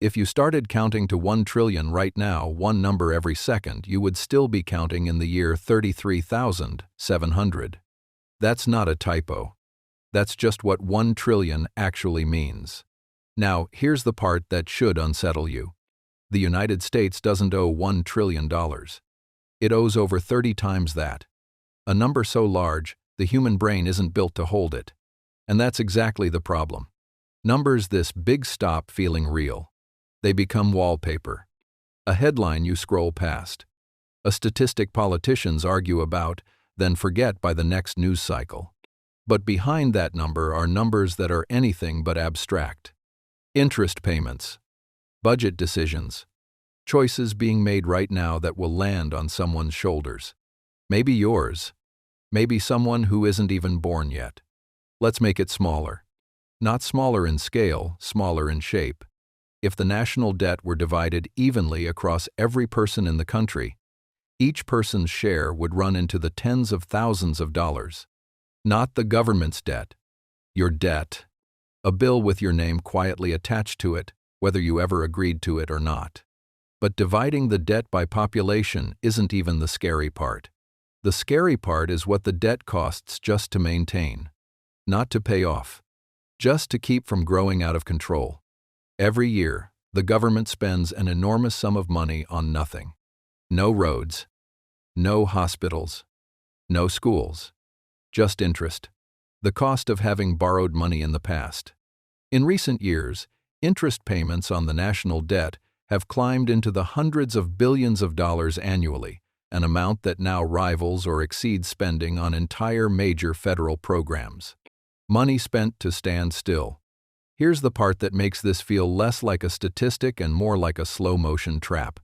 If you started counting to 1 trillion right now, one number every second, you would still be counting in the year 33,700. That's not a typo. That's just what 1 trillion actually means. Now, here's the part that should unsettle you. The United States doesn't owe $1 trillion. It owes over 30 times that. A number so large, the human brain isn't built to hold it. And that's exactly the problem. Numbers this big stop feeling real. They become wallpaper. A headline you scroll past. A statistic politicians argue about, then forget by the next news cycle. But behind that number are numbers that are anything but abstract. Interest payments. Budget decisions. Choices being made right now that will land on someone's shoulders. Maybe yours. Maybe someone who isn't even born yet. Let's make it smaller. Not smaller in scale, smaller in shape. If the national debt were divided evenly across every person in the country, each person's share would run into the tens of thousands of dollars. Not the government's debt. Your debt. A bill with your name quietly attached to it, whether you ever agreed to it or not. But dividing the debt by population isn't even the scary part. The scary part is what the debt costs just to maintain. Not to pay off. Just to keep from growing out of control. Every year, the government spends an enormous sum of money on nothing. No roads. No hospitals. No schools. Just interest. The cost of having borrowed money in the past. In recent years, interest payments on the national debt have climbed into the hundreds of billions of dollars annually, an amount that now rivals or exceeds spending on entire major federal programs. Money spent to stand still. Here's the part that makes this feel less like a statistic and more like a slow-motion trap.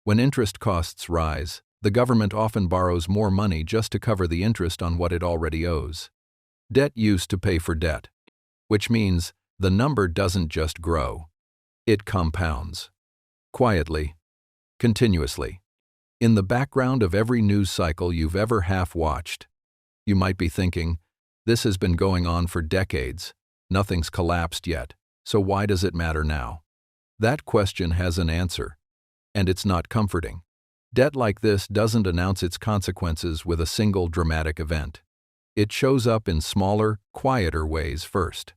When interest costs rise, the government often borrows more money just to cover the interest on what it already owes. Debt used to pay for debt. Which means the number doesn't just grow. It compounds. Quietly. Continuously. In the background of every news cycle you've ever half-watched. You might be thinking, this has been going on for decades. Nothing's collapsed yet, so why does it matter now? That question has an answer, and it's not comforting. Debt like this doesn't announce its consequences with a single dramatic event. It shows up in smaller, quieter ways first.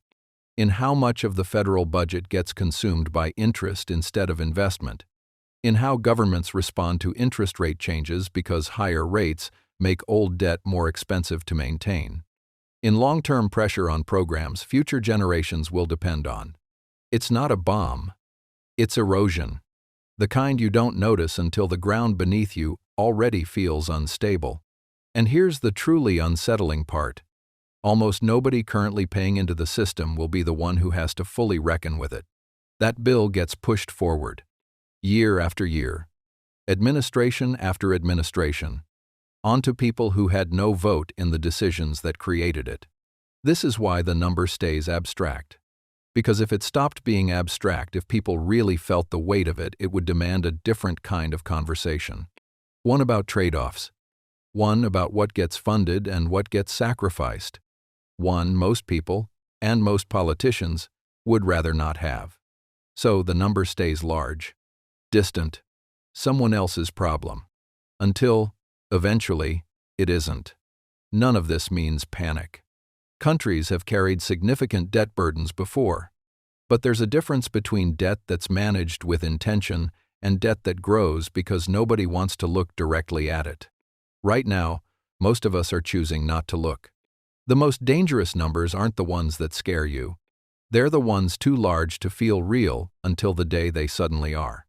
In how much of the federal budget gets consumed by interest instead of investment. In how governments respond to interest rate changes because higher rates make old debt more expensive to maintain. In long-term pressure on programs future generations will depend on. It's not a bomb. It's erosion. The kind you don't notice until the ground beneath you already feels unstable. And here's the truly unsettling part. Almost nobody currently paying into the system will be the one who has to fully reckon with it. That bill gets pushed forward. Year after year. Administration after administration. Onto people who had no vote in the decisions that created it. This is why the number stays abstract. Because if it stopped being abstract, if people really felt the weight of it, it would demand a different kind of conversation. One about trade-offs. One about what gets funded and what gets sacrificed. One most people, and most politicians, would rather not have. So the number stays large. Distant. Someone else's problem. Until, eventually, it isn't. None of this means panic. Countries have carried significant debt burdens before. But there's a difference between debt that's managed with intention and debt that grows because nobody wants to look directly at it. Right now, most of us are choosing not to look. The most dangerous numbers aren't the ones that scare you. They're the ones too large to feel real until the day they suddenly are.